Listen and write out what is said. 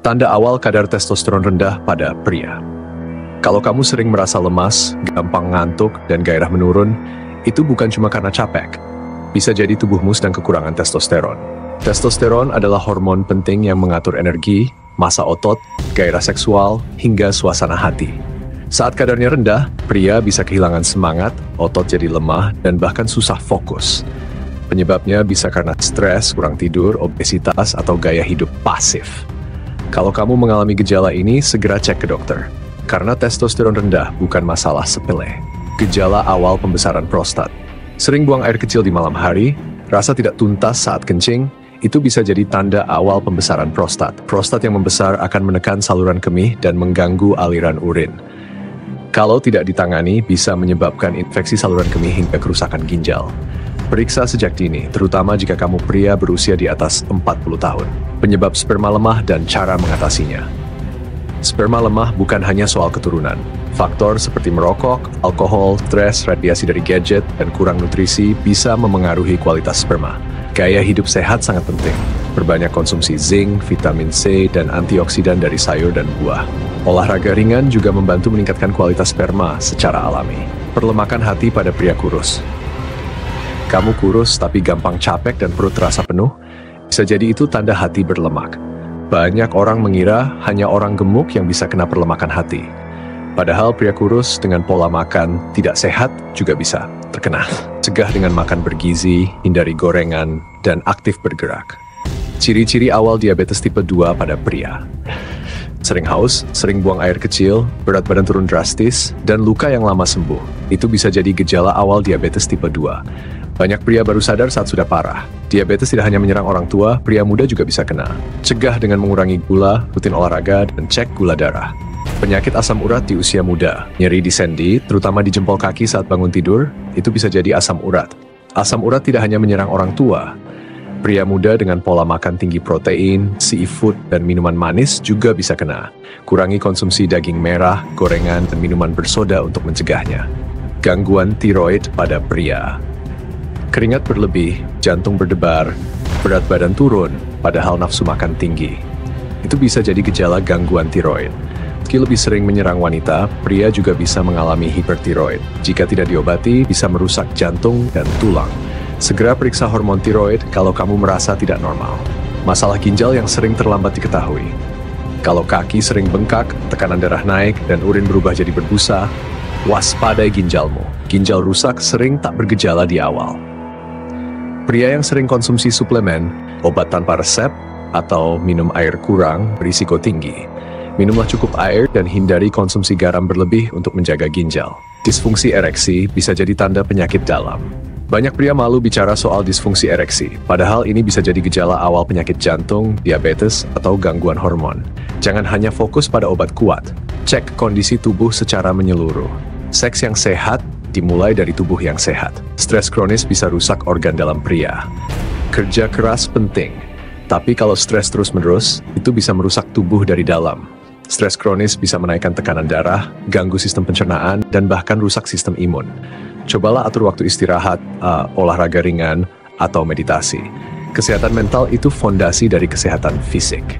Tanda awal kadar testosteron rendah pada pria. Kalau kamu sering merasa lemas, gampang ngantuk, dan gairah menurun, itu bukan cuma karena capek. Bisa jadi tubuhmu sedang kekurangan testosteron. Testosteron adalah hormon penting yang mengatur energi, massa otot, gairah seksual, hingga suasana hati. Saat kadarnya rendah, pria bisa kehilangan semangat, otot jadi lemah, dan bahkan susah fokus. Penyebabnya bisa karena stres, kurang tidur, obesitas, atau gaya hidup pasif. Kalau kamu mengalami gejala ini, segera cek ke dokter. Karena testosteron rendah bukan masalah sepele. Gejala awal pembesaran prostat. Sering buang air kecil di malam hari, rasa tidak tuntas saat kencing, itu bisa jadi tanda awal pembesaran prostat. Prostat yang membesar akan menekan saluran kemih dan mengganggu aliran urin. Kalau tidak ditangani, bisa menyebabkan infeksi saluran kemih hingga kerusakan ginjal. Periksa sejak dini, terutama jika kamu pria berusia di atas 40 tahun. Penyebab sperma lemah dan cara mengatasinya. Sperma lemah bukan hanya soal keturunan. Faktor seperti merokok, alkohol, stres, radiasi dari gadget, dan kurang nutrisi bisa memengaruhi kualitas sperma. Gaya hidup sehat sangat penting. Perbanyak konsumsi zinc, vitamin C, dan antioksidan dari sayur dan buah. Olahraga ringan juga membantu meningkatkan kualitas sperma secara alami. Perlemakan hati pada pria kurus. Kamu kurus tapi gampang capek dan perut terasa penuh, bisa jadi itu tanda hati berlemak. Banyak orang mengira hanya orang gemuk yang bisa kena perlemakan hati. Padahal pria kurus dengan pola makan tidak sehat juga bisa terkena. Cegah dengan makan bergizi, hindari gorengan, dan aktif bergerak. Ciri-ciri awal diabetes tipe 2 pada pria. Sering haus, sering buang air kecil, berat badan turun drastis, dan luka yang lama sembuh. Itu bisa jadi gejala awal diabetes tipe 2. Banyak pria baru sadar saat sudah parah. Diabetes tidak hanya menyerang orang tua, pria muda juga bisa kena. Cegah dengan mengurangi gula, rutin olahraga, dan cek gula darah. Penyakit asam urat di usia muda. Nyeri di sendi, terutama di jempol kaki saat bangun tidur, itu bisa jadi asam urat. Asam urat tidak hanya menyerang orang tua. Pria muda dengan pola makan tinggi protein, seafood, dan minuman manis juga bisa kena. Kurangi konsumsi daging merah, gorengan, dan minuman bersoda untuk mencegahnya. Gangguan tiroid pada pria. Keringat berlebih, jantung berdebar, berat badan turun, padahal nafsu makan tinggi. Itu bisa jadi gejala gangguan tiroid. Meski lebih sering menyerang wanita, pria juga bisa mengalami hipertiroid. Jika tidak diobati, bisa merusak jantung dan tulang. Segera periksa hormon tiroid kalau kamu merasa tidak normal. Masalah ginjal yang sering terlambat diketahui. Kalau kaki sering bengkak, tekanan darah naik, dan urin berubah jadi berbusa, waspadai ginjalmu. Ginjal rusak sering tak bergejala di awal. Pria yang sering konsumsi suplemen, obat tanpa resep, atau minum air kurang berisiko tinggi. Minumlah cukup air dan hindari konsumsi garam berlebih untuk menjaga ginjal. Disfungsi ereksi bisa jadi tanda penyakit dalam. Banyak pria malu bicara soal disfungsi ereksi, padahal ini bisa jadi gejala awal penyakit jantung, diabetes, atau gangguan hormon. Jangan hanya fokus pada obat kuat, cek kondisi tubuh secara menyeluruh. Seks yang sehat dimulai dari tubuh yang sehat. Stres kronis bisa rusak organ dalam pria. Kerja keras penting, tapi kalau stres terus-menerus, itu bisa merusak tubuh dari dalam. Stres kronis bisa menaikkan tekanan darah, ganggu sistem pencernaan, dan bahkan rusak sistem imun. Cobalah atur waktu istirahat, olahraga ringan, atau meditasi. Kesehatan mental itu fondasi dari kesehatan fisik.